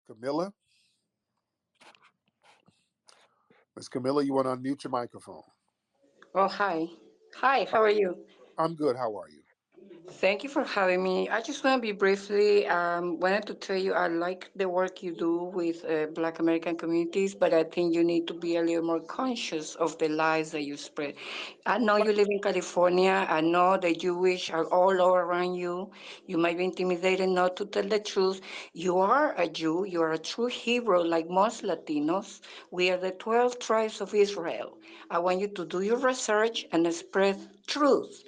Camilla? Miss Camilla, you want to unmute your microphone? Oh, hi. Hi, how are you? I'm good. How are you? Thank you for having me. I just want to be briefly wanted to tell you I like the work you do with Black American communities, but I think you need to be a little more conscious of the lies that you spread. I know you live in California. I know the Jewish are all over around you. You might be intimidated not to tell the truth. You are a Jew. You are a true hero, like most Latinos. We are the 12 tribes of Israel. I want you to do your research and spread truth,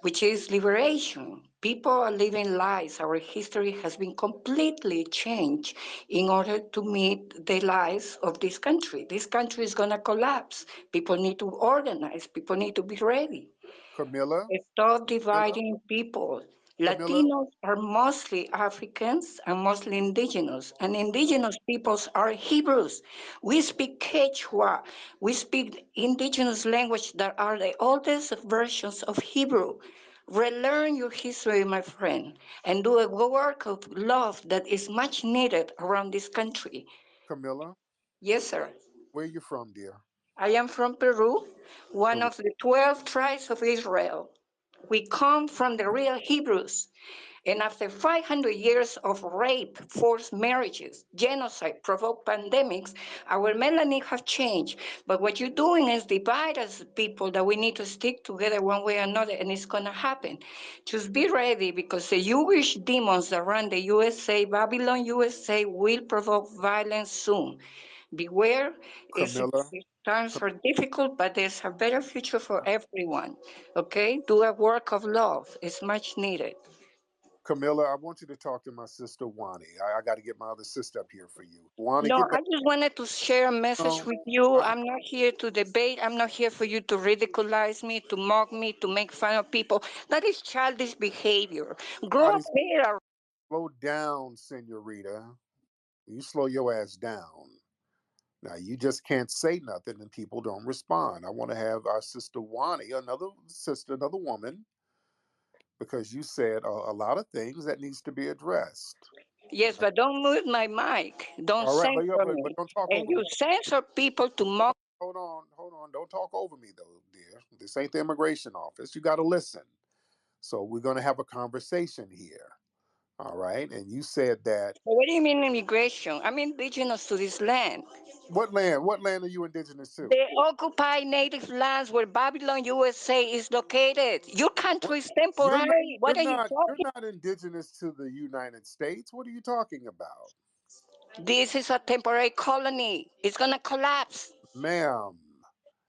which is liberation. People are living lies. Our history has been completely changed in order to meet the lies of this country. This country is going to collapse. People need to organize. People need to be ready. Camilla? Stop Camilla? dividing people. Camilla? Latinos are mostly Africans and mostly indigenous, and indigenous peoples are Hebrews. We speak Quechua. We speak indigenous language that are the oldest versions of Hebrew. Relearn your history, my friend, and do a work of love that is much needed around this country. Camilla? Yes, sir. Where you from, dear? I am from Peru, one Peru. of the 12 tribes of Israel. We come from the real Hebrews. And after 500 years of rape, forced marriages, genocide, provoked pandemics, our melanin have changed. But what you're doing is divide us people that we need to stick together one way or another, and it's going to happen. Just be ready because the Jewish demons that run the USA, Babylon USA, will provoke violence soon. Beware, Camilla? times are difficult, but there's a better future for everyone. Okay? Do a work of love. It's much needed. Camilla, I want you to talk to my sister Wani. I got to get my other sister up here for you. Wani, No, get I back. just wanted to share a message No, with you. I, I'm not here to debate. I'm not here for you to ridiculize me, to mock me, to make fun of people. That is childish behavior. Grow up nobody's there. slow down, senorita. You slow your ass down. Now you just can't say nothing and people don't respond. I want to have our sister Wani, another sister, another woman, because you said a lot of things that needs to be addressed. Yes, but don't mute my mic. Don't All right, censor but me. don't talk And over me. you censor people to mock. Hold on. Don't talk over me though, dear. This ain't the immigration office. You got to listen. So we're going to have a conversation here. All right. And you said that What do you mean immigration? I'm indigenous to this land. what land? What land are you indigenous to? The occupied native lands where Babylon USA is located. Your What? country is temporary. What are you You're talking? not indigenous to the United States. What are you talking about? This is a temporary colony. It's gonna collapse. Ma'am,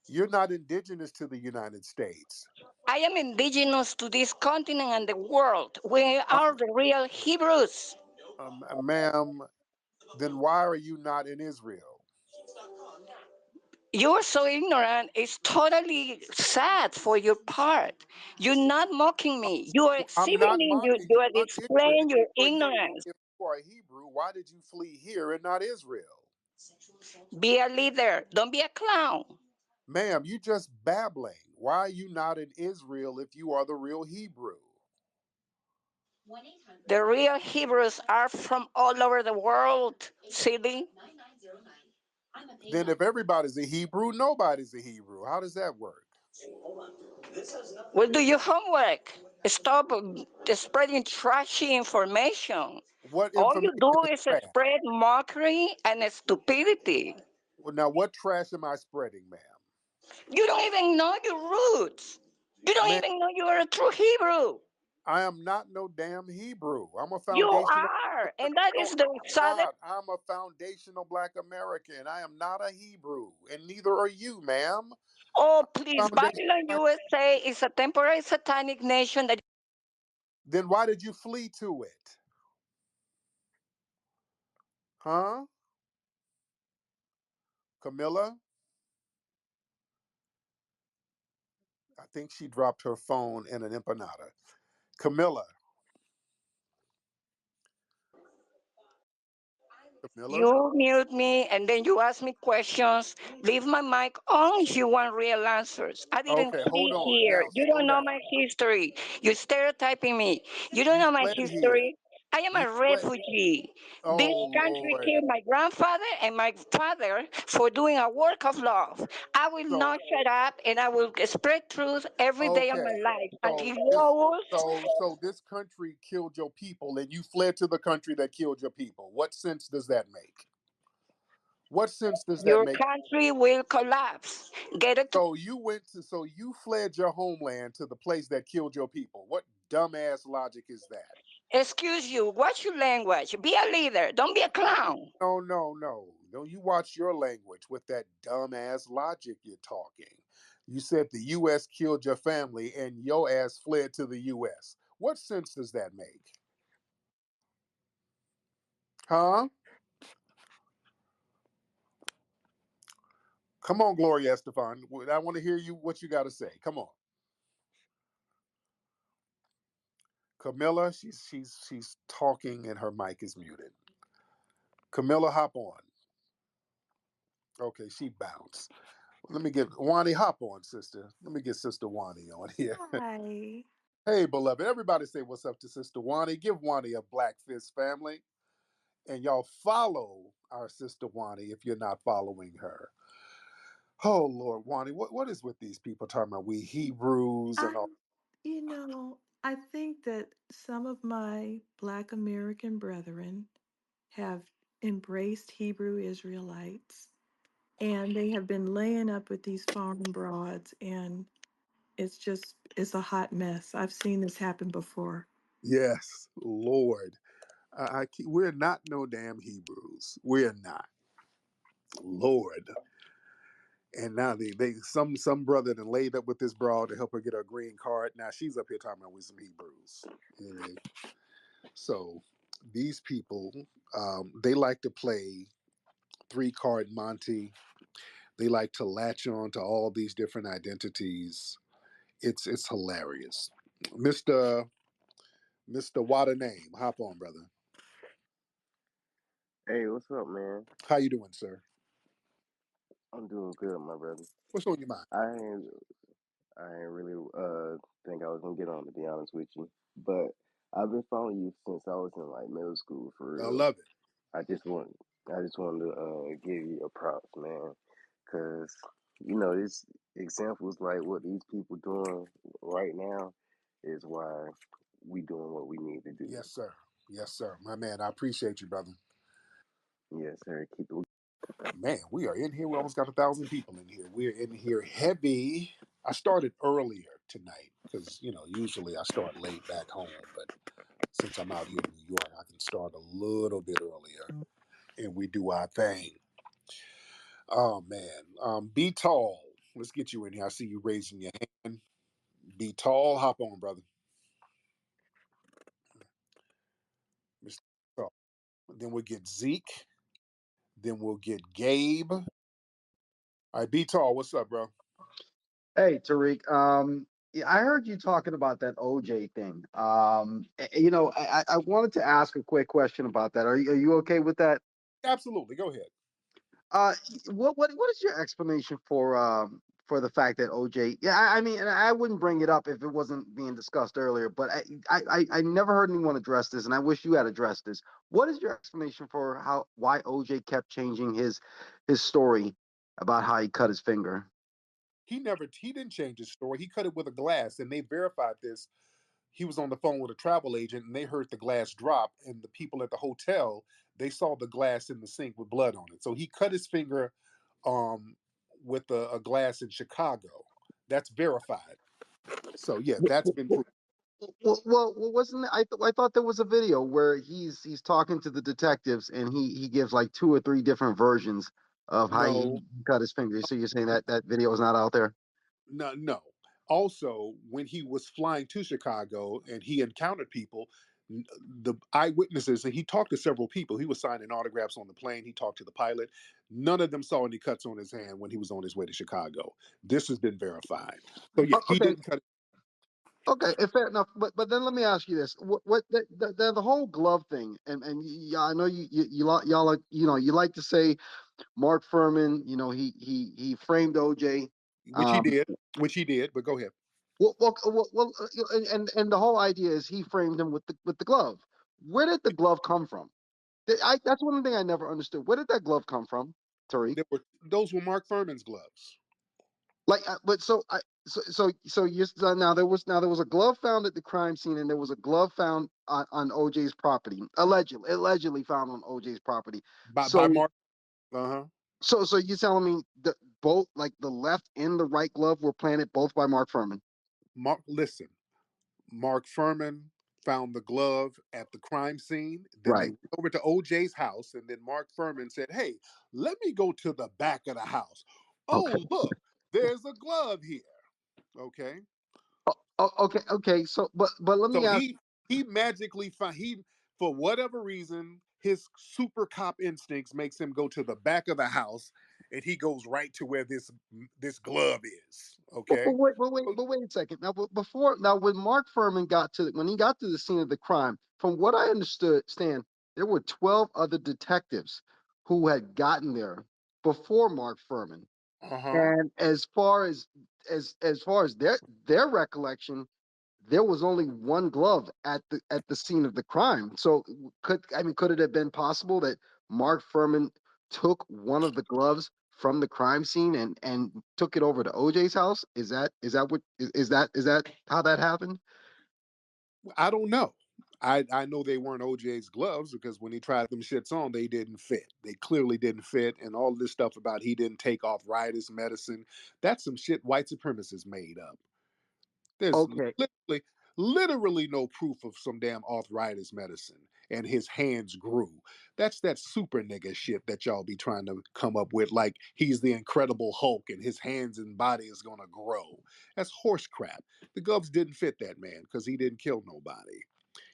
you're not indigenous to the United States. I am indigenous to this continent and the world. We Uh, are the real Hebrews. Ma'am, then why are you not in Israel? You are so ignorant. It's totally sad for your part. You're not mocking me. You are I'm not exhibiting, mocking you you. are I'm ignorant. displaying your If ignorance. you are a Hebrew, why did you flee here and not Israel? Be a leader. Don't be a clown. Ma'am, you just babbling. Why are you not in Israel if you are the real Hebrew? The real Hebrews are from all over the world, silly. Then if everybody's a Hebrew, nobody's a Hebrew. How does that work? Well, do your homework. Stop spreading trashy information. What All you information do is is trash? spread mockery and stupidity. Well, now, what trash am I spreading, ma'am? You don't even know your roots. You don't Ma'am, even know you are a true Hebrew. I am not no damn Hebrew. I'm a You foundational are, Black and that American. No, is the I'm saddest. not. I'm a foundational Black American. I am not a Hebrew, and neither are you, ma'am. Oh, please, Foundational Babylon Black. USA is a temporary satanic nation that. Then why did you flee to it? Huh? Camilla? I think she dropped her phone in an empanada. Camilla. Camilla? You mute me and then you ask me questions. Leave my mic on if you want real answers. I didn't Okay, hold flee on. here. Now You slow don't know down. my history. You're stereotyping me. You don't You know my fled here. history. I am You a fled. refugee. This Oh country Lord. killed my grandfather and my father for doing a work of love. I will So not shut up and I will spread truth every day of okay. my life So until this yours. so this country killed your people and you fled to the country that killed your people. What sense does that make? What sense does that Your make? country will collapse. Get it? So you fled your homeland to the place that killed your people. What dumbass logic is that? Excuse you. Watch your language. Be a leader. Don't be a clown. No, no, no. No, you watch your language with that dumbass logic you're talking. You said the US killed your family and your ass fled to the US. What sense does that make? Huh? Come on, Gloria Estefan. I want to hear you what you got to say. Come on. Camilla, she's talking and her mic is muted. Camilla, hop on. Okay, she bounced. Let me get Wani, hop on, sister. Let me get Sister Wani on here. Hi. Hey, beloved. Everybody say what's up to Sister Wani. Give Wani a Black Fist family. And y'all follow our Sister Wani if you're not following her. Oh, Lord, Wani, what is with these people talking about we Hebrews and I, all? I think that some of my Black American brethren have embraced Hebrew Israelites and they have been laying up with these foreign broads, and it's a hot mess. I've seen this happen before. Yes, Lord. We're not no damn Hebrews. We're not. Lord. And now some brother that laid up with this broad to help her get her green card. Now she's up here talking about with some Hebrews. You know? So these people, they like to play 3 card Monty. They like to latch on to all these different identities. It's hilarious. Mr. What a name. Hop on, brother. Hey, what's up, man? How you doing, sir? I'm doing good, my brother. What's on your mind? I ain't, I ain't really think I was gonna get on, to be honest with you. But I've been following you since I was in like middle school, for I real. love it. I just want, I just wanted to give you a props, man, because this examples like what these people doing right now is why we doing what we need to do. Yes, sir. Yes, sir. My man, I appreciate you, brother. Yes, sir. Keep it. Man, we are in here. We almost got 1,000 people in here. We're in here heavy. I started earlier tonight because, usually I start late back home. But since I'm out here in New York, I can start a little bit earlier and we do our thing. Oh, man. Be tall. Let's get you in here. I see you raising your hand. Be tall. Hop on, brother. Mr. Tall. Then we'll get Zeke. Then we'll get Gabe. All right, be tall. What's up, bro? Hey, Tariq. Yeah, I heard you talking about that OJ thing. I wanted to ask a quick question about that. Are you okay with that? Absolutely. Go ahead. Uh, what is your explanation for the fact that OJ? Yeah, I mean, and I wouldn't bring it up if it wasn't being discussed earlier, but I never heard anyone address this, and I wish you had addressed this. What is your explanation for why OJ kept changing his story about how he cut his finger? He didn't change his story. He cut it with a glass, and they verified this. He was on the phone with a travel agent, and they heard the glass drop. And the people at the hotel, they saw the glass in the sink with blood on it. So he cut his finger, um, with a glass in Chicago. That's verified. So yeah, that's been proven. Wasn't I thought there was a video where he's talking to the detectives and he gives like two or three different versions of how No, he cut his finger. So you're saying that video is not out there? no, no. Also, when he was flying to Chicago and he encountered people, the eyewitnesses, and he talked to several people. He was signing autographs on the plane. He talked to the pilot. None of them saw any cuts on his hand when he was on his way to Chicago. This has been verified. So yeah, he Okay, didn't cut it. okay, fair enough. But then let me ask you this: what the whole glove thing? And yeah, I know y'all like you like to say Mark Furman. He framed OJ. Which he Um, did. Which he did. But go ahead. and the whole idea is he framed him with the glove. Where did the glove come from? That's one thing I never understood. Where did that glove come from, Tariq? Those were Mark Furman's gloves. Like, but so there was a glove found at the crime scene, and there was a glove found on OJ's property, allegedly found on OJ's property. By So Mark. Uh-huh. so you're telling me that both, like the left and the right glove, were planted both by Mark Furman? Listen, Mark Furman found the glove at the crime scene. Then they Right. went over to OJ's house, and then Mark Furman said, "Hey, let me go to the back of the house. Okay. Oh, look, there's a glove here." Okay, Okay. So, but let so me ask. he magically found he for whatever reason his super cop instincts makes him go to the back of the house, and he goes right to where this glove is. Okay. But wait a second. Now, when Mark Furman when he got to the scene of the crime, from what I understood, Stan, there were 12 other detectives who had gotten there before Mark Furman. Uh huh. And as far as their recollection, there was only one glove at the scene of the crime. So could it have been possible that Mark Furman took one of the gloves from the crime scene and took it over to OJ's house? Is that how that happened? I don't know. I know they weren't OJ's gloves because when he tried them shits on, they didn't fit. They clearly didn't fit. And all this stuff about he didn't take off riotous medicine, that's some shit white supremacists made up. There's Okay. literally no proof of some damn arthritis medicine and his hands grew. That's that super nigga shit that y'all be trying to come up with, like he's the Incredible Hulk and his hands and body is gonna grow. That's horse crap. The gloves didn't fit that man because he didn't kill nobody.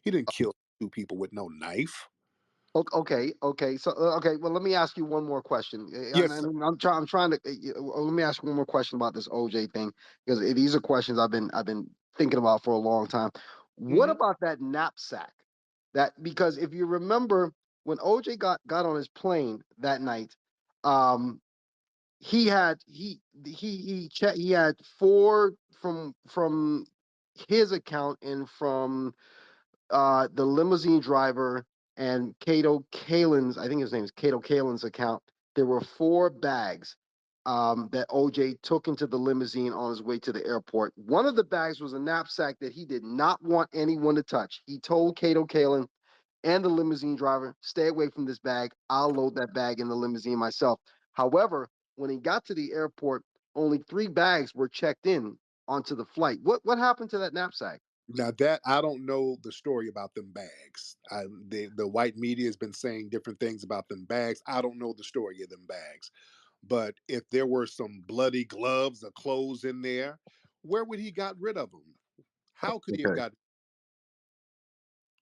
He didn't kill two people with no knife. Okay. So, okay. Well, let me ask you one more question. Yes, sir. I'm trying to. Let me ask you one more question about this OJ thing, because these are questions I've been thinking about for a long time. What Mm-hmm. about that knapsack? Because if you remember when OJ got on his plane that night, um, he had four from his account and from the limousine driver and Cato Kalin's, I think his name is Cato Kalin's account, there were four bags that OJ took into the limousine on his way to the airport. One of the bags was a knapsack that he did not want anyone to touch. He told Cato Kalin and the limousine driver, stay away from this bag. I'll load that bag in the limousine myself. However, when he got to the airport, only three bags were checked in onto the flight. What happened to that knapsack? Now that I don't know the story about them bags. The white media has been saying different things about them bags. I don't know the story of them bags. But if there were some bloody gloves or clothes in there, where would he got rid of them? How could he have Okay. got?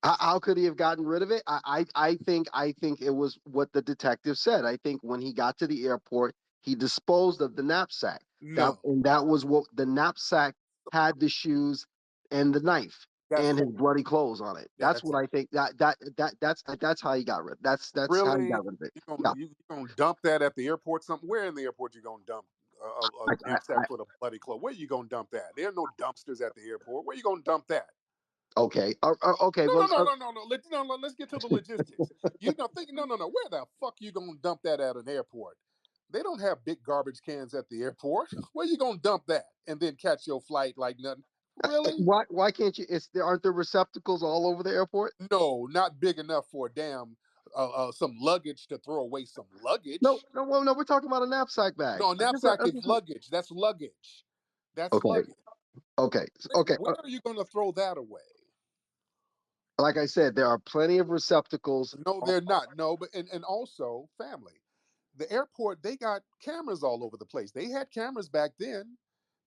How could he have gotten rid of it? I think it was what the detective said. I think when he got to the airport, he disposed of the knapsack. No, That was what the knapsack had: the shoes and the knife that's and his whole. bloody clothes on it. That's That's what I think. That's how he got rid. That's how he really got rid of it. you gonna Yeah. you gonna dump that at the airport? Something? Where in the airport you gonna dump a I knapsack full of bloody clothes? Where you gonna dump that? There are no dumpsters at the airport. Where you gonna dump that? okay. Okay. No, Well. no, no, no, no, no. Let's get to the logistics. You know, think no, no, no. Where the fuck you gonna dump that at an airport? They don't have big garbage cans at the airport. Where you gonna dump that and then catch your flight like nothing? Really? Why can't you? Aren't there receptacles all over the airport? No, not big enough for a damn some luggage to throw away some No, luggage. no, well, no. We're talking about a knapsack bag. No, a knapsack is luggage. That's luggage. That's Okay, luggage. okay. Where are you gonna throw that away? Like I said, there are plenty of receptacles. No, they're not. No, but and also family. The airport, they got cameras all over the place. They had cameras back then.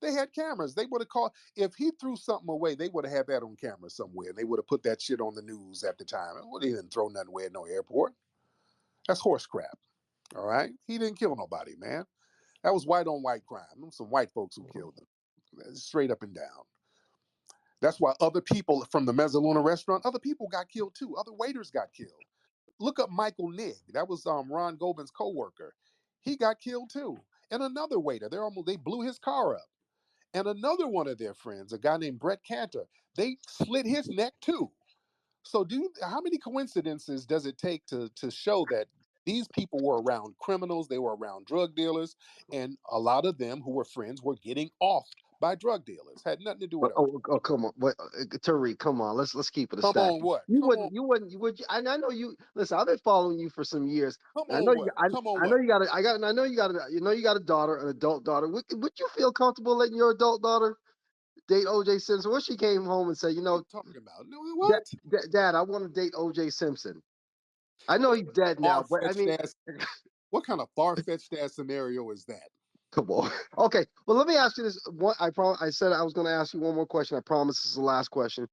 They had cameras. They would have called if he threw something away. They would have had that on camera somewhere. They would have put that shit on the news at the time. Well, he didn't throw nothing away at no airport. That's horse crap. All right, he didn't kill nobody, man. That was white on white crime. Them some white folks who killed him, straight up and down. That's why other people from the Mezzaluna restaurant, other people got killed too. Other waiters got killed. Look up Michael Nigg. That was Ron Gobin's co-worker. He got killed too. And another waiter, they blew his car up. And another one of their friends, a guy named Brett Cantor, they slit his neck too. So, how many coincidences does it take to show that these people were around criminals, they were around drug dealers, and a lot of them who were friends were getting offed by drug dealers? Had nothing to do with OJ. Oh, come on, but Tariq, come on, let's keep it a Come stack. on, what? Come on, You would. And I know you. Listen, I've been following you for some years. come I know on, you. what? Come on, I know what? you got. I know you got. You got a daughter, an adult daughter. Would you feel comfortable letting your adult daughter date OJ Simpson? What she came home and said, What are you talking about? No, Dad, what? Dad, I want to date OJ Simpson. I know he's dead Far now, but I fetched mean, ass. What kind of far fetched ass scenario is that? come on. Okay, well, let me ask you this. I said I was going to ask you one more question. I promise this is the last question.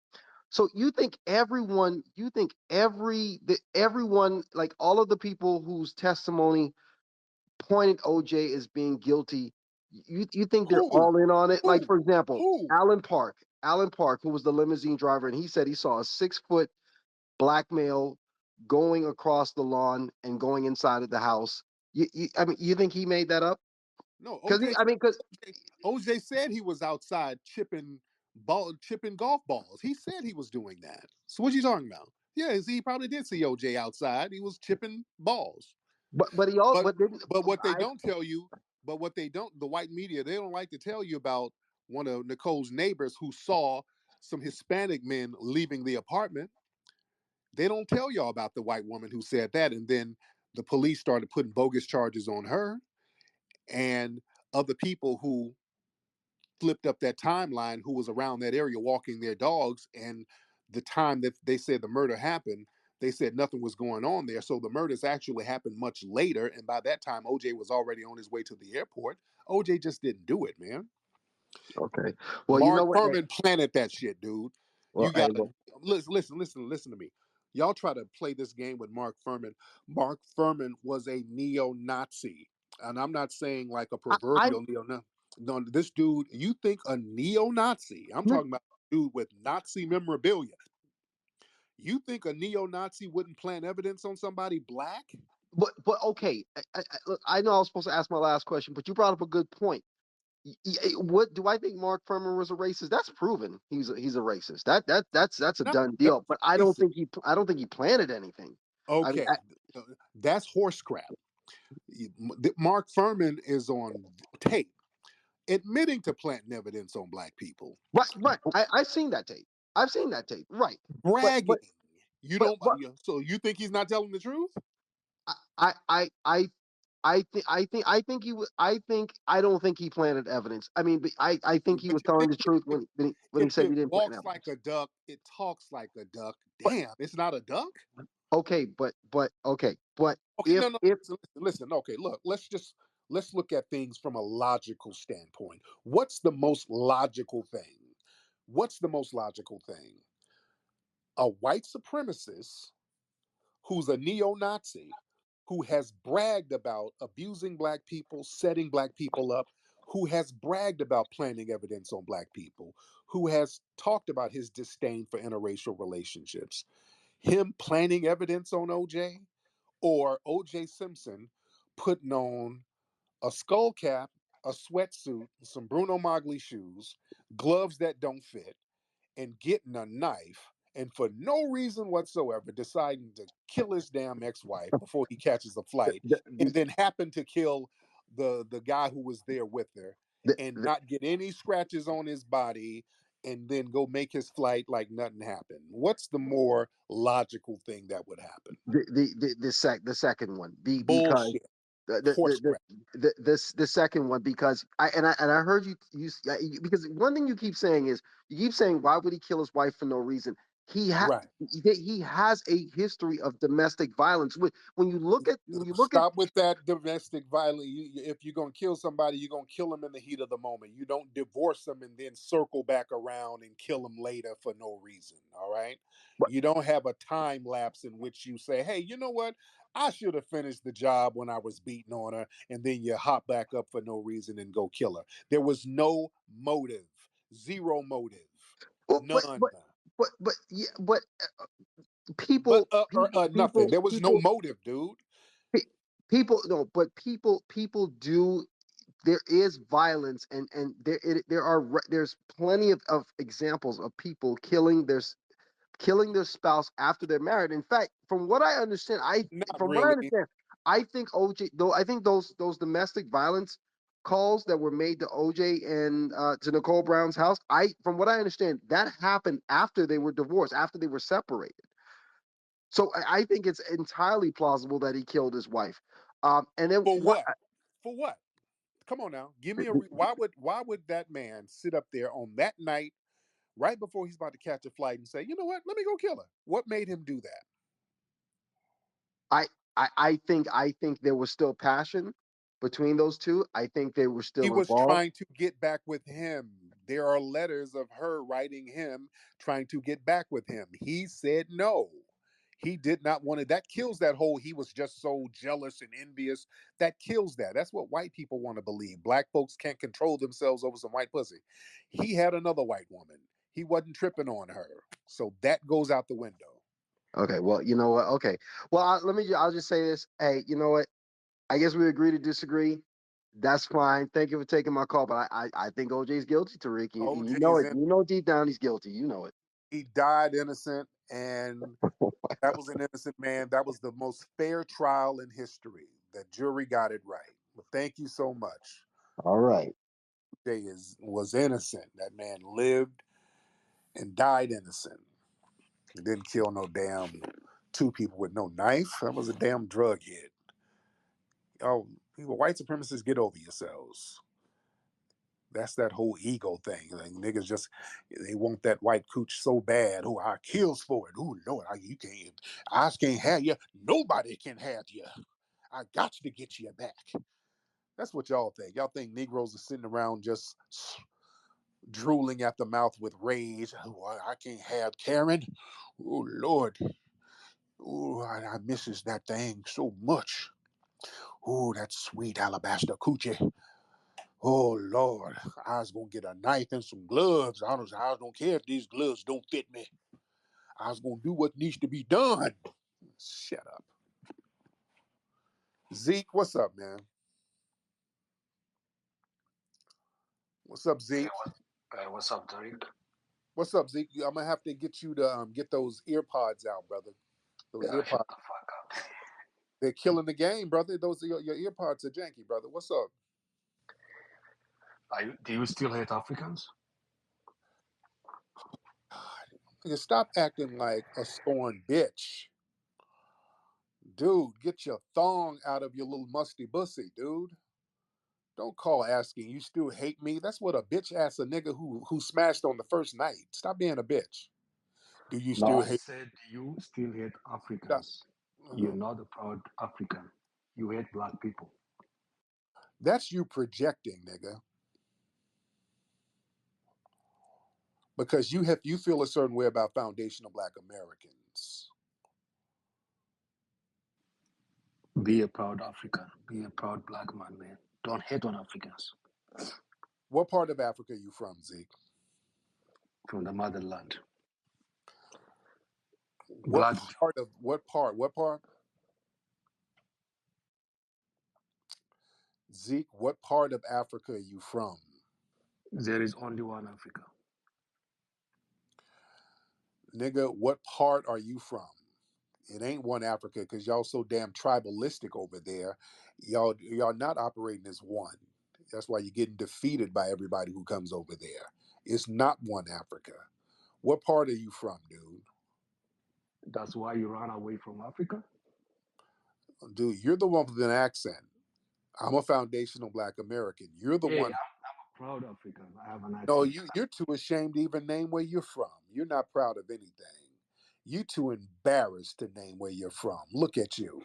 So you think everyone, like all of the people whose testimony pointed OJ as being guilty, you think they're Who? all in on it? Like Who? for example, Who? Alan Park, who was the limousine driver, and he said he saw a 6 foot black male going across the lawn and going inside of the house. I mean, you think he made that up? No, Because OJ. I mean, because OJ said he was outside chipping golf balls. He said he was doing that. So what you talking about? Yeah, he probably did see OJ outside. He was chipping balls. but he all But but didn't but what they I don't tell you, the white media, they don't like to tell you about one of Nicole's neighbors who saw some Hispanic men leaving the apartment. They don't tell y'all about the white woman who said that, and then the police started putting bogus charges on her and other people who flipped up that timeline who was around that area walking their dogs, and the time that they said the murder happened, they said nothing was going on there. So the murders actually happened much later, and by that time OJ was already on his way to the airport. OJ just didn't do it, man. okay. Well, you know Mark what? Furman planted that shit, dude. Well, You hey, gotta well, listen to me. Y'all try to play this game with Mark Furman. Mark Furman was a neo-Nazi, and I'm not saying like a I proverbial neo-Nazi. No, this dude, you think a neo-Nazi? I'm talking about a dude with Nazi memorabilia. You think a neo-Nazi wouldn't plant evidence on somebody black? but okay. Look, I know I was supposed to ask my last question, but you brought up a good point. What do I think Mark Furman was a racist? That's proven. He's a racist. That's a No, done that's deal. But I don't think he planted anything. I mean, okay. That's horse crap. Mark Furman is on tape admitting to planting evidence on black people, right. I've seen that tape. I've seen that tape. Right. But bragging. but You but don't. but So you think he's not telling the truth? I I I I I think I don't think he planted evidence. I mean, but I think he But was you telling think the truth when he if said it he didn't plant walks like evidence. a duck, it talks like a duck. But Damn, it's not a duck. okay, but okay, but Okay, no, no. if Listen. Okay, look. Let's look at things from a logical standpoint. What's the most logical thing? What's the most logical thing? A white supremacist who's a neo-Nazi, who has bragged about abusing black people, setting black people up, who has bragged about planting evidence on black people, who has talked about his disdain for interracial relationships. Him planting evidence on OJ, or OJ Simpson putting on a skull cap, a sweatsuit, some Bruno Magli shoes, gloves that don't fit, and getting a knife, and for no reason whatsoever deciding to kill his damn ex-wife before he catches a flight, and then happen to kill the guy who was there with her, and the not get any scratches on his body, and then go make his flight like nothing happened. What's the more logical thing that would happen? the second one because Bullshit. the Horse crap. the second one because I heard because one thing you keep saying is you keep saying why would he kill his wife for no reason. Right. He has a history of domestic violence. When you look at Stop with that domestic violence. If you're gonna kill somebody, you're gonna kill them in the heat of the moment. You don't divorce them and then circle back around and kill them later for no reason. All right. You don't have a time lapse in which you say, "Hey, you know what? I should have finished the job when I was beating on her," and then you hop back up for no reason and go kill her. There was no motive, zero motive, well, none. yeah, but But nothing. There was no people motive, dude. people no but people do there is violence and there's plenty of examples of people killing killing their spouse after they're married. In fact, from what I understand, Not from what I really. understand, I think OJ though I think those domestic violence calls that were made to OJ and to Nicole Brown's house, from what I understand, that happened after they were divorced, after they were separated. So I think it's entirely plausible that he killed his wife. And then For what? what? For what? Come on now, give me a. Why would that man sit up there on that night, right before he's about to catch a flight, and say, you know what? Let me go kill her. What made him do that? I, I think there was still passion between those two. I think they were He still was involved. trying to get back with him. There are letters of her writing him, trying to get back with him. He said no. He did not want it. That kills that whole he was just so jealous and envious. That kills that. That's what white people want to believe. Black folks can't control themselves over some white pussy. He had another white woman. He wasn't tripping on her. So that goes out the window. Okay, well, you know what? Okay, well, I'll just say this. Hey, you know what? I guess we agree to disagree. That's fine. Thank you for taking my call, but I think OJ's guilty, Tariq. You know OJ's it. in. You know deep down he's guilty. You know it. He died innocent, and that was an innocent man. That was the most fair trial in history. The jury got it right. But thank you so much. All right. Jay was innocent. That man lived and died innocent. He didn't kill no damn two people with no knife. That was a damn drug hit. Oh, people, white supremacists, get over yourselves. That's that whole ego thing. Like, niggas just they want that white cooch so bad. Oh, I kills for it. Oh Lord, you can't. I can't have you. Nobody can have you. I got to get you back. That's what y'all think. Y'all think Negroes are sitting around just drooling at the mouth with rage. Oh, I can't have Karen. Oh Lord. Oh, I misses that thing so much. Oh, that sweet alabaster coochie. Oh Lord, I was gonna get a knife and some gloves. I don't care if these gloves don't fit me. I was gonna do what needs to be done. Shut up. Zeke, what's up, man? What's up, Hey, Zeke? what's up, Tariq? What's up, Zeke? I'm gonna have to get you to get those ear pods out, brother. Those ear Yeah, shut pods, the fuck up. they're killing the game, brother. Those your ear pods are janky, brother. What's up? Do you still hate Africans? God, stop acting like a scorned bitch. Dude, get your thong out of your little musty bussy, dude. Don't call asking you still hate me. That's what a bitch asks a nigga who smashed on the first night. Stop being a bitch. Do you No, still I hate? said you still hate Stop. Africans. You're Uh, not a proud African. You hate black people. That's you projecting, nigga. Because you feel a certain way about foundational black Americans. Be a proud African. Be a proud black man. Don't hate on Africans. What part of Africa are you from, Zeke? From the motherland. What Black Jew. part of what part? What part? Zeke, what part of Africa are you from? There is only one Africa. Nigga, what part are you from? It ain't one Africa because y'all so damn tribalistic over there. Y'all not operating as one. That's why you're getting defeated by everybody who comes over there. It's not one Africa. What part are you from, dude? That's why you ran away from Africa? Dude, you're the one with an accent. I'm a foundational black American. You're the Hey, one. I'm a proud African. I have an No, accent. you're too ashamed to even name where you're from. You're not proud of anything. You too embarrassed to name where you're from. Look at you.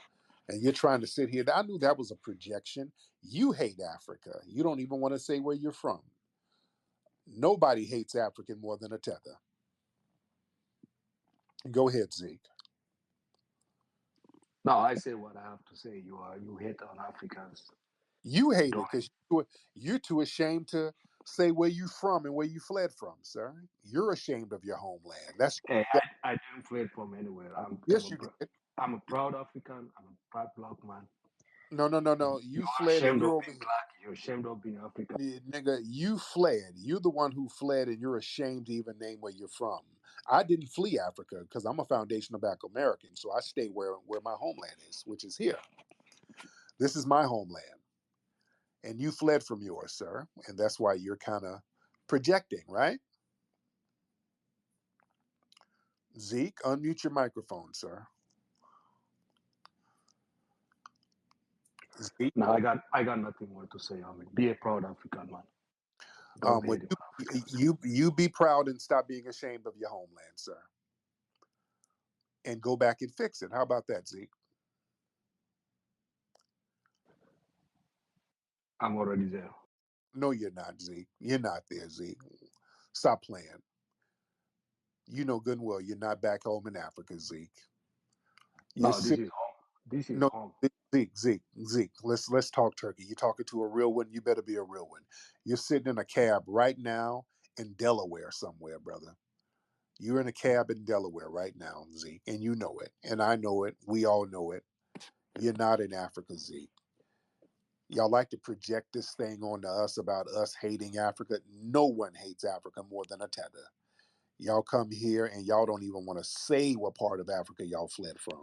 And you're trying to sit here. I knew that was a projection. You hate Africa. You don't even want to say where you're from. Nobody hates African more than a tether. Go ahead, Zeke. No, I say what I have to say. You hate on Africans. You hate it Don't. because you're too ashamed to say where you from and where you fled from, sir. You're ashamed of your homeland. That's Hey, I didn't fled from anywhere. yes, you did. I'm a proud African. I'm a proud black man. No. You You are fled and ashamed of you're over being here. black. You're ashamed of being African. Nigga, you fled. You're the one who fled, and you're ashamed to even name where you're from. I didn't flee Africa because I'm a foundational Black American, so I stay where my homeland is, which is here. This is my homeland, and you fled from yours, sir, and that's why you're kind of projecting, right? Zeke, unmute your microphone, sir. Zeke, Now I got nothing more to say. I mean, be a proud African man. Don't would hate on Africans. you be proud and stop being ashamed of your homeland, sir, and go back and fix it. How about that, Zeke? I'm already there. No, you're not, Zeke. You're not there, Zeke. Stop playing. You know good and well you're not back home in Africa, Zeke. You're No, this sick. is home. This is No, home. Zeke. Let's talk turkey. You're talking to a real one. You better be a real one. You're sitting in a cab right now in Delaware somewhere, brother. You're in a cab in Delaware right now, Zeke, and you know it, and I know it. We all know it. You're not in Africa, Zeke. Y'all like to project this thing onto us about us hating Africa. No one hates Africa more than a Tether. Y'all come here and y'all don't even want to say what part of Africa y'all fled from.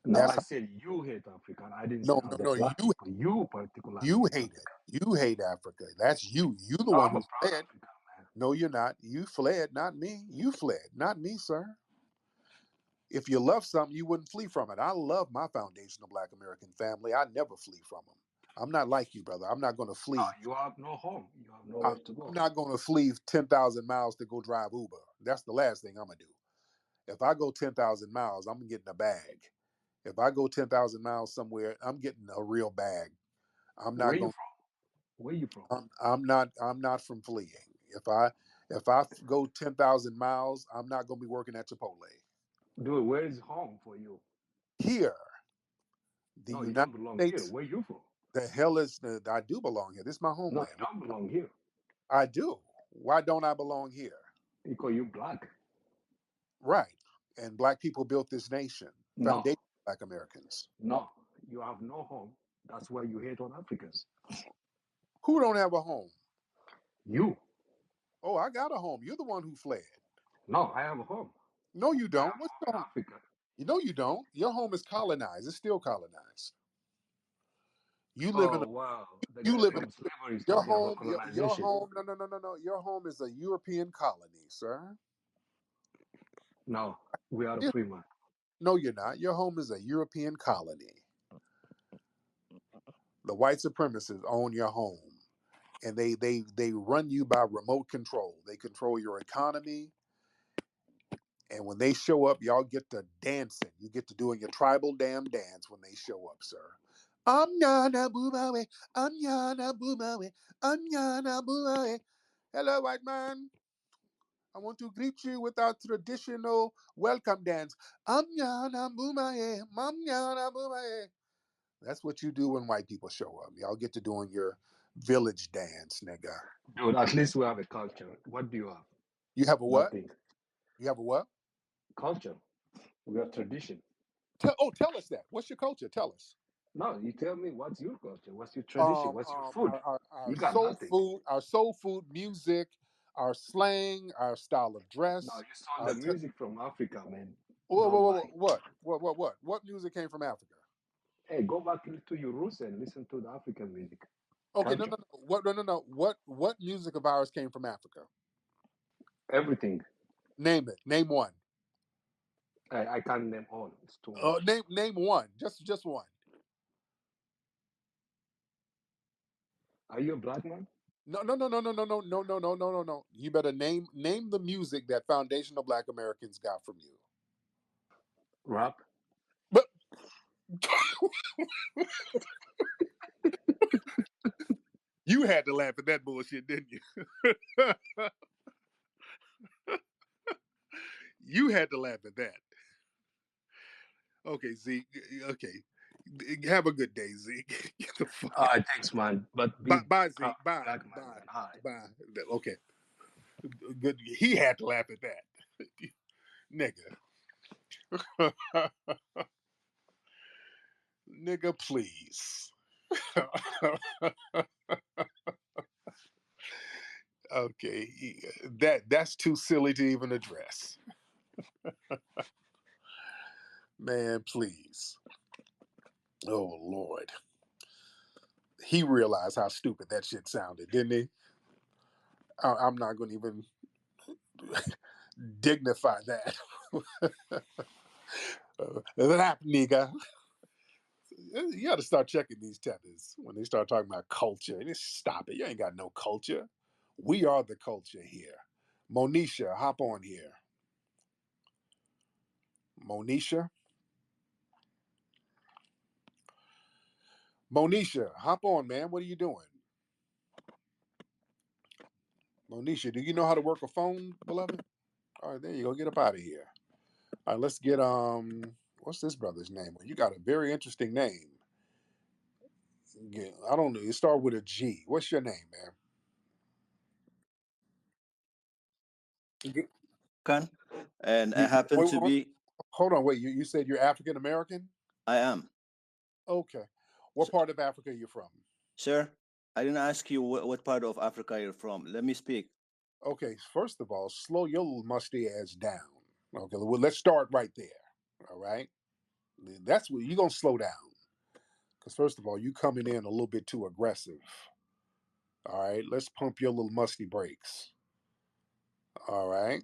No, That's I how, said you hate Africa. I didn't say no, no, other no. black people. You particularly You hate hate it. Africa. You hate Africa. That's you. You the No, one I'm a who proud fled. African man. No, you're not. You fled, not me. You fled, not me, sir. If you love something, you wouldn't flee from it. I love my foundational Black American family. I never flee from them. I'm not like you, brother. I'm not going to No, flee. you have no home. You have nowhere I'm to go. not going to flee 10,000 miles to go drive Uber. That's the last thing I'm going to do. If I go 10,000 miles, I'm getting a bag. If I go 10,000 miles somewhere, I'm getting a real bag. I'm Where not you going. from? Where you from? I'm not from fleeing. If I go 10,000 miles, I'm not going to be working at Chipotle. Dude, where is home for you? Here, the No, you United don't belong here. States, Where you from? the hell is I do belong here. This is my No, you homeland. don't belong here I do. Why don't I belong here? because you black. Right. And Black people built this nation. No, Foundation Black Americans. no, you have no home. That's why you hate on Africans. Who don't have a home? You. Oh, I got a home. You're the one who fled. No, I have a home. No, you I have don't. a What's home your in home? Africa. You know you don't. Your home is colonized. It's still colonized. You live in Oh a wow, the you guy live in from slavery is your talking about home, your colonization. home. No. Your home is a European colony, sir. No, we are a Yeah. free man. No, you're not. Your home is a European colony. The white supremacists own your home, and they run you by remote control. They control your economy, and when they show up, y'all get to dancing. You get to doing your tribal damn dance when they show up, sir. Anyana boomawe, anyana boomawe, anyana boomawe. Hello, white man. I want to greet you with our traditional welcome dance. Anyana boomawe, anyana boomawe. That's what you do when white people show up. Y'all get to doing your village dance, nigga. Dude, at least we have a culture. What do you have? You have a what? Nothing. You have a what? Culture. We have tradition. Tell us that. What's your culture? Tell us. No, you tell me what's your culture? What's your tradition? What's your food? Our You got nothing. soul food, music, our slang, our style of No, dress. you stole the music from Africa, man. Whoa, Don't whoa, lie. whoa, what? What music came from Africa? Hey, go back to your roots and listen to the African music Okay, culture. no. What music of ours came from Africa? Everything. Name it. Name one. I can't name all. It's too much. Name one. Just one. Are you a black man? No. You better name the music that foundational Black Americans got from you. Rap? But you had to laugh at that bullshit, didn't you? You had to laugh at that. Okay, Zeke. Okay. Have a good day, Zeke. Get the fuck All out. right, thanks, man. But Bye, be bye, proud Zeke. Bye, black man, bye, man. All right. bye. Okay. Good. He had to laugh at that. Nigga. Nigga, please. Okay, that's too silly to even address. Man, please. Oh Lord. He realized how stupid that shit sounded, didn't he? I'm not going to even dignify that. Rap nigga. You got to start checking these tethers when they start talking about culture. Just stop it. You ain't got no culture. We are the culture here. Monisha, hop on here. Monisha. Monisha, hop on, man. What are you doing? Monisha, do you know how to work a phone, beloved? All right, there you go. Get up out of here. All right, let's get what's this brother's name? Well, you got a very interesting name. I don't know. You start with a G. What's your name, man? African, and I You, happen wait, to wait, be. hold on, wait. You said you're African American? I am. Okay. What So, part of Africa are you from? sir, I didn't ask you what part of Africa you're from. Let me speak. Okay, first of all, slow your little musty ass down. Okay, well, let's start right there. All right, that's what you're gonna slow down. Because first of all, you coming in a little bit too aggressive. All right, let's pump your little musty brakes. All right.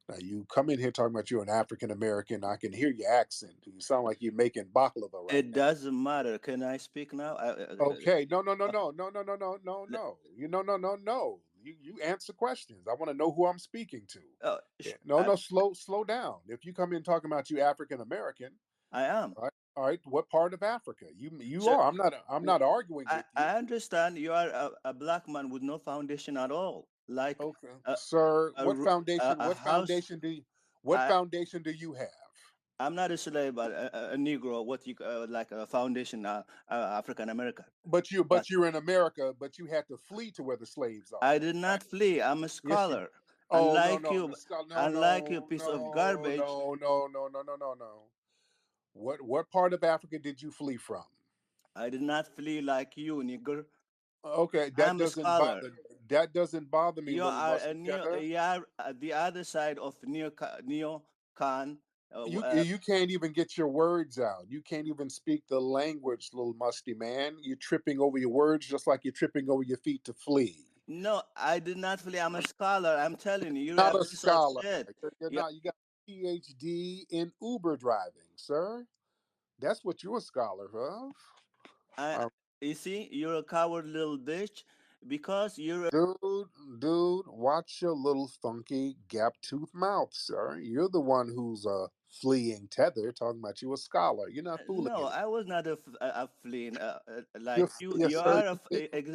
Now you come in here talking about you're an African American. I can hear your accent. You sound like you're making baklava right It now. doesn't matter. Can I speak now? Okay. No, no, no, Uh, no, no, no, no, no, no, le- no. You no, no, no, no. You answer questions. I want to know who I'm speaking to. uh, Yeah, sh- no, I, no, slow down. If you come in talking about you African American, I am. all right, all right. What part of Africa? You Sir, are. I'm w- not arguing with you. I understand you are a black man with no foundation at all. Like Okay, a, sir. a, r- a What house. foundation do you? What I, foundation do you have? I'm not a slave, but a Negro, what you like a foundation, African American. But But you're in America. But you had to flee to where the slaves are, I did right? not flee. I'm a Yes, you. scholar. Oh no no Unlike you, no piece of no garbage. no no no no no no no. What part of Africa did you flee from? I did not flee like you, nigger. Okay, I'm a scholar. that doesn't bother me, You little are a musty neo. tether. You are the other side of neo con. You can't even get your words out. You can't even speak the language, little musty man. You're tripping over your words just like you're tripping over your feet to flee. No, I did not flee. I'm a scholar. I'm telling you, you're Not a a piece of scholar. shit. You're You, not. You got a PhD in Uber driving, sir. That's what you're a scholar of. I, Uh, you see, you're a coward little bitch because you're dude, watch your little funky gap tooth mouth, sir. You're the one who's fleeing tether, talking about you a scholar. You're not fooling No, anyone. I was not a fleeing You're, like you. yes, You sir. are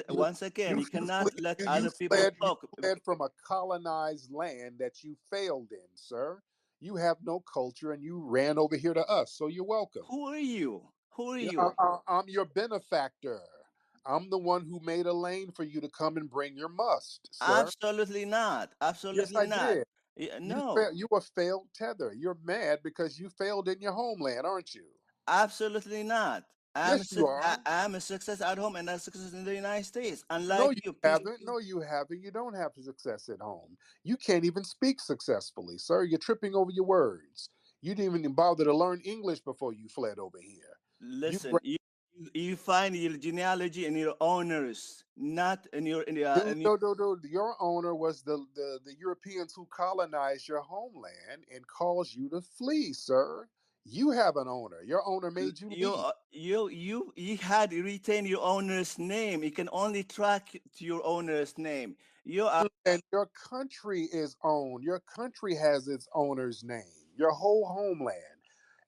once again. You cannot let other people You talk. fled from a colonized land that you failed in, sir. You have no culture, and you ran over here to us. So you're welcome. Who are you? Who are Yeah, you? I'm your benefactor. I'm the one who made a lane for you to come and bring your must, sir. Absolutely not. Yes, Absolutely I not. did. No, You a failed tether. You're mad because you failed in your homeland, aren't you? absolutely not. Yes, you are. I'm a success at home and a success in the United States. No, Unlike you you, piece. haven't. No, you haven't. You don't have success at home. You can't even speak successfully, sir. You're tripping over your words. You didn't even bother to learn English before you fled over here. You Listen, you find your genealogy in your owners, not in your dude, in your. dude, dude, dude, your owner was the Europeans who colonized your homeland and caused you to flee, sir. You have an owner. Your owner made you leave. You had retained your owner's name. You can only track to your owner's name. You are And your country is owned. Your country has its owner's name. Your whole homeland.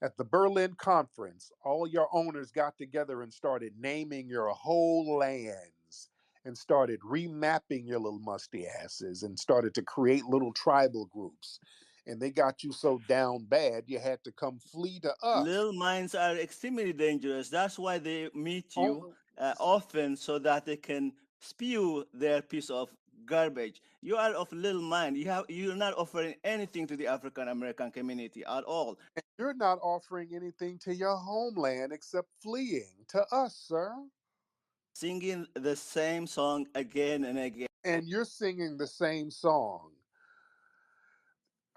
At the Berlin conference, all your owners got together and started naming your whole lands and started remapping your little musty asses and started to create little tribal groups. And they got you so down bad, you had to come flee to us. little minds are extremely dangerous. That's why they meet you Oh, often so that they can spew their piece of garbage. You are of little mind. You're not offering anything to the African American community at all. you're not offering anything to your homeland except fleeing to us, sir. Singing the same song again and again. And you're singing the same song.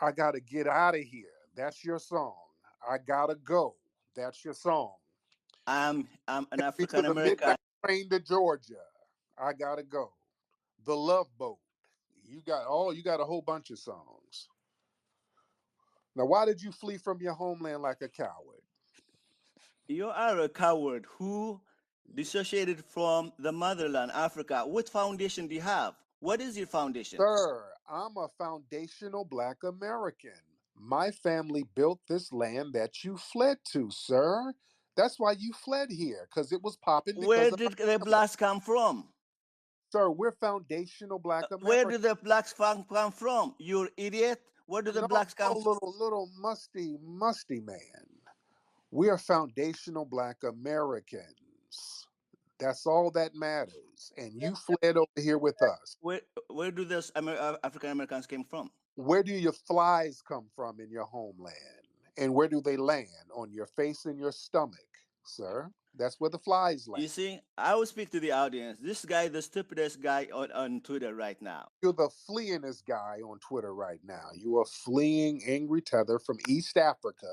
I gotta get out of here. That's your song. I gotta go. That's your song. I'm an Take me to African the midnight American. train to Georgia. I gotta go. The Love Boat. You got a whole bunch of songs. Now, why did you flee from your homeland like a coward? You are a coward who dissociated from the motherland, Africa. What foundation do you have? What is your foundation? Sir, I'm a foundational black American. My family built this land that you fled to, sir. That's why you fled here, because it was popping Where because of did my the family. blacks come from? Sir, we're foundational black Where do Americans. the blacks come from? You idiot. Where do the No, blacks no, come from? little musty man. We are foundational black Americans. That's all that matters. And you fled over here with us. Where do those African Americans came from? Where do your flies come from in your homeland? And where do they land? On your face and your stomach, sir. That's where the flies land. You see, I will speak to the audience. This guy, the stupidest guy on Twitter right now. You're the fleeingest guy on Twitter right now. You are fleeing Angry Tether from East Africa.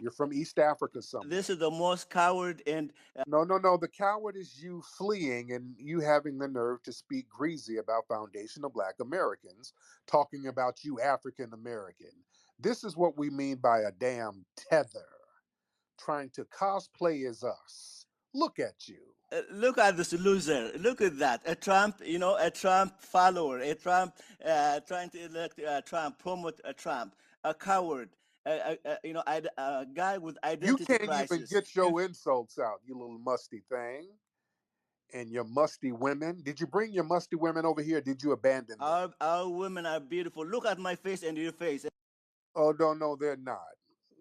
You're from East Africa somewhere. This is the most coward and No. The coward is you fleeing and you having the nerve to speak greasy about foundational black Americans, talking about you African American. This is what we mean by a damn tether, trying to cosplay as us. Look at you. look at this loser. Look at that. A Trump, a Trump follower, a Trump trying to elect Trump, promote a Trump, a coward, a guy with You identity can't even crisis. get your insults out, you little musty thing. And your musty women. Did you bring your musty women over here? Did you abandon them? Our women are beautiful. Look at my face and your face. Oh, no, they're not.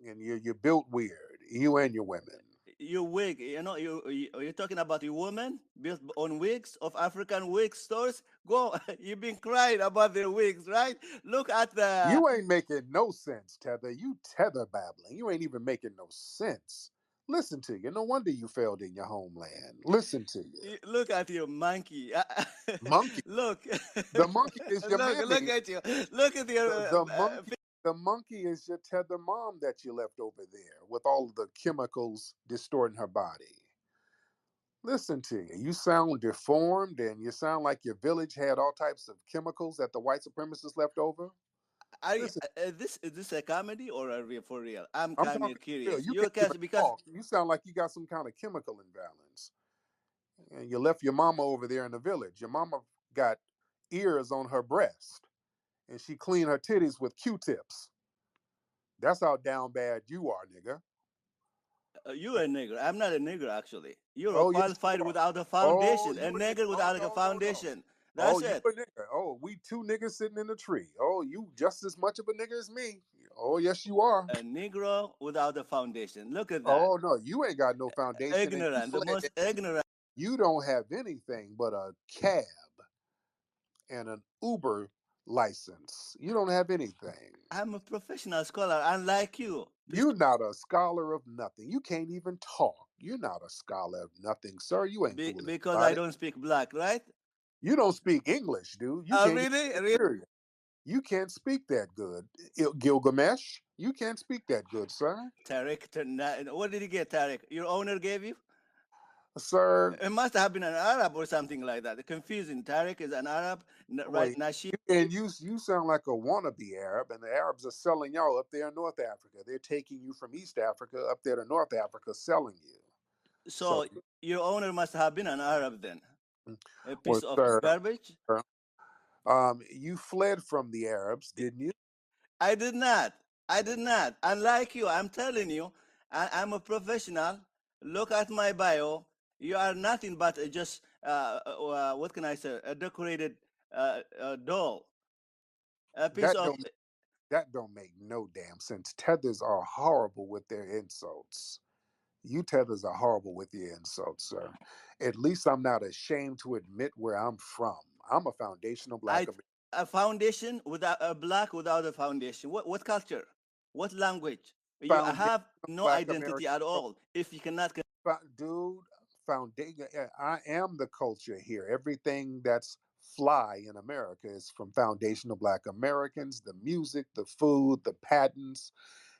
And you're built weird. You and your women. Your wig, you're talking about your woman built on wigs of African wig stores. Go, you've been crying about their wigs, right? Look at the. You ain't making no sense, Tether. You tether babbling. You ain't even making no sense. Listen to you. No wonder you failed in your homeland. Listen to you. Look at your monkey. Monkey. Look, The monkey is your look mammy. at you. Look at your. The monkey is your tether mom that you left over there with all of the chemicals distorting her body. Listen to you. You sound deformed and you sound like your village had all types of chemicals that the white supremacists left over. Listen, This is this a comedy or a real for real? I'm I'm kind talking of real. curious. You You can't even can because talk. You sound like you got some kind of chemical imbalance. And you left your mama over there in the village. Your mama got ears on her breast and she cleaned her titties with Q-tips. That's how down bad you are, nigga. you're a nigger. I'm not a nigger actually. You're Oh, yes, you qualified are. without a Oh, foundation. A you a nigga. nigger Oh, without a no. foundation. Oh, That's you it. a nigga. Oh, we two niggas sitting in a tree. Oh, you just as much of a nigga as me. Oh, yes, you are. A Negro without a foundation. Look at that. Oh, no, you ain't got no foundation and you Ignorant, the fled. most ignorant. You don't have anything but a cab and an Uber license. You don't have anything. I'm a professional scholar, unlike you. You're not a scholar of nothing. You can't even talk. You're not a scholar of nothing, sir. You ain't fooling Because I anybody. don't speak black, right? You don't speak English, dude. You can't even Really? say Really? period. You can't speak that good. Gilgamesh, you can't speak that good, sir. Tariq, what did you get, Tariq? Your owner gave you? Sir, It must have been an Arab or something like that. Confusing. Tariq is an Arab, right? wait. Nasheed. And you sound like a wannabe Arab, and the Arabs are selling y'all up there in North Africa. They're taking you from East Africa up there to North Africa, selling you. So, So your owner must have been an Arab then. A well, piece of sir, garbage? you fled from the Arabs, didn't you? I did not. I did not. Unlike you, I'm telling you, I'm a professional. Look at my bio. You are nothing but just, what can I say, a decorated doll. A piece That of, don't that don't make no damn sense. Tethers are horrible with their insults. You tethers are horrible with your insults, sir. At least I'm not ashamed to admit where I'm from. I'm a foundational black American. a foundation without a black without a foundation. What culture? What language? You Foundational have no black identity American. at all if you cannot. Dude, foundation. I am the culture here. Everything that's fly in America is from foundational Black Americans. The music, the food, the patents.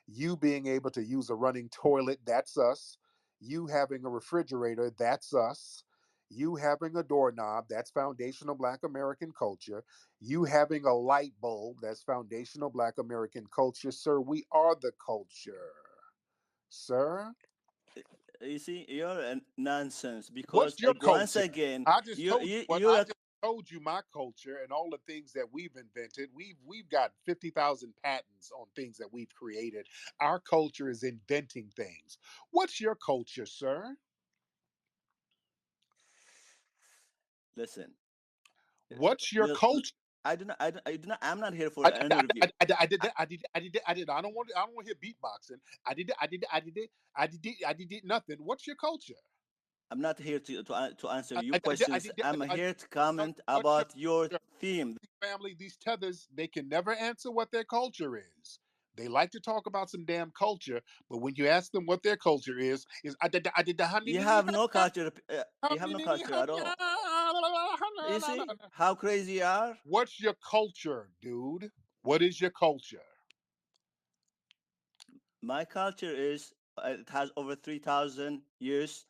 You being able to use a running toilet, that's us. You having a refrigerator, that's us. You having a doorknob, that's foundational Black American culture. You having a light bulb, that's foundational Black American culture. Sir, we are the culture. Sir, You see, you're a nonsense because what's your once culture? again, I just you told you you what you're I a, just told you my culture and all the things that we've invented. We've got 50,000 patents on things that we've created. Our culture is inventing things. What's your culture, sir? listen. What's your l- l- culture? I do not. I'm not here for an interview. I did that. I did. I did. I did. I don't want to hear beatboxing. I did. I did. I did it. I did. I did nothing. What's your culture? I'm not here to answer I, your I, I did. I questions. did. I'm here to No, comment what's about your your theme. family? These tethers, they can never answer what their culture is. They like to talk about some damn culture, but when you ask them what their culture is I did the honey. You have no culture. You have no culture at all. You see honey. how crazy you are. What's your culture, dude? What is your culture? My culture is it has over 3,000 years.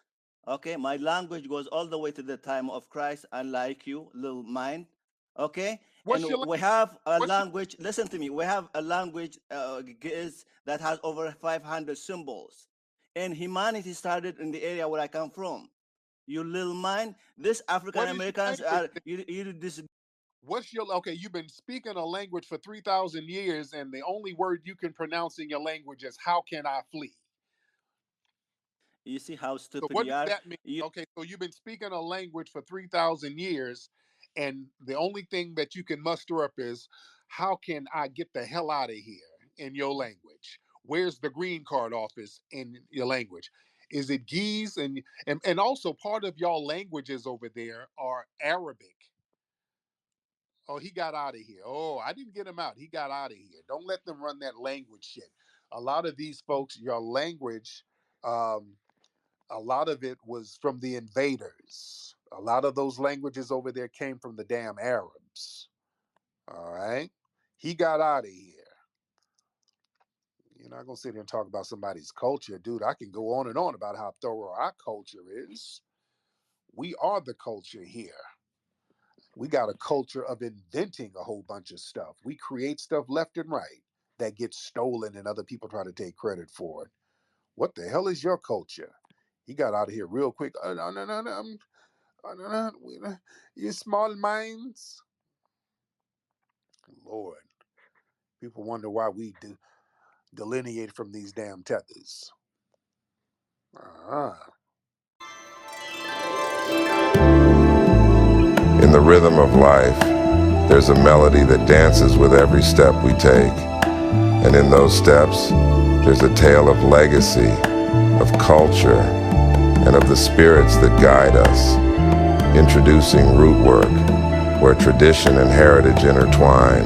Okay, my language goes all the way to the time of Christ, unlike you, little mind. Okay, and What's your we have a what's your language. Listen to me. We have a language that has over 500 symbols. And humanity started in the area where I come from. You little mind. This African what is your Americans language? are you this. What's your okay? You've been speaking a language for 3,000 years, and the only word you can pronounce in your language is "How can I flee?" You see how So stupid what you does are. that mean? Okay, so you've been speaking a language for 3,000 years, and the only thing that you can muster up is, "How can I get the hell out of here?" In your language, where's the green card office in your language? Is it Geese and also part of y'all languages over there are Arabic. Oh, he got out of here. Oh, I didn't get him out. He got out of here. Don't let them run that language shit. A lot of these folks, your language, um, a lot of it was from the invaders. A lot of those languages over there came from the damn Arabs. All right. He got out of here. You're not going to sit here and talk about somebody's culture. Dude, I can go on and on about how thorough our culture is. We are the culture here. We got a culture of inventing a whole bunch of stuff. We create stuff left and right that gets stolen and other people try to take credit for it. What the hell is your culture? He got out of here real quick. No, no, no, no, no, no, you small minds. Lord, people wonder why we delineate from these damn tethers. Ah. In the rhythm of life, there's a melody that dances with every step we take. And in those steps, there's a tale of legacy, of culture, and of the spirits that guide us. Introducing Rootwork, where tradition and heritage intertwine.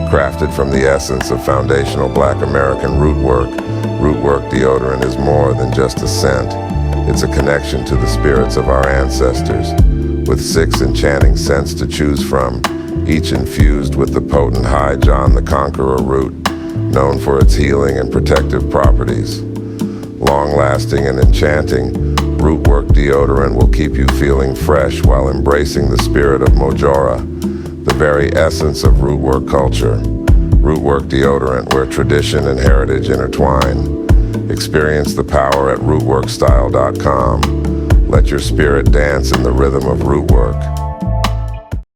Crafted from the essence of foundational Black American rootwork, Rootwork deodorant is more than just a scent. It's a connection to the spirits of our ancestors, with 6 enchanting scents to choose from, each infused with the potent High John the Conqueror root, known for its healing and protective properties. Long-lasting and enchanting, Rootwork deodorant will keep you feeling fresh while embracing the spirit of Mojora, the very essence of Rootwork culture. Rootwork deodorant, where tradition and heritage intertwine. Experience the power at rootworkstyle.com. Let your spirit dance in the rhythm of Rootwork.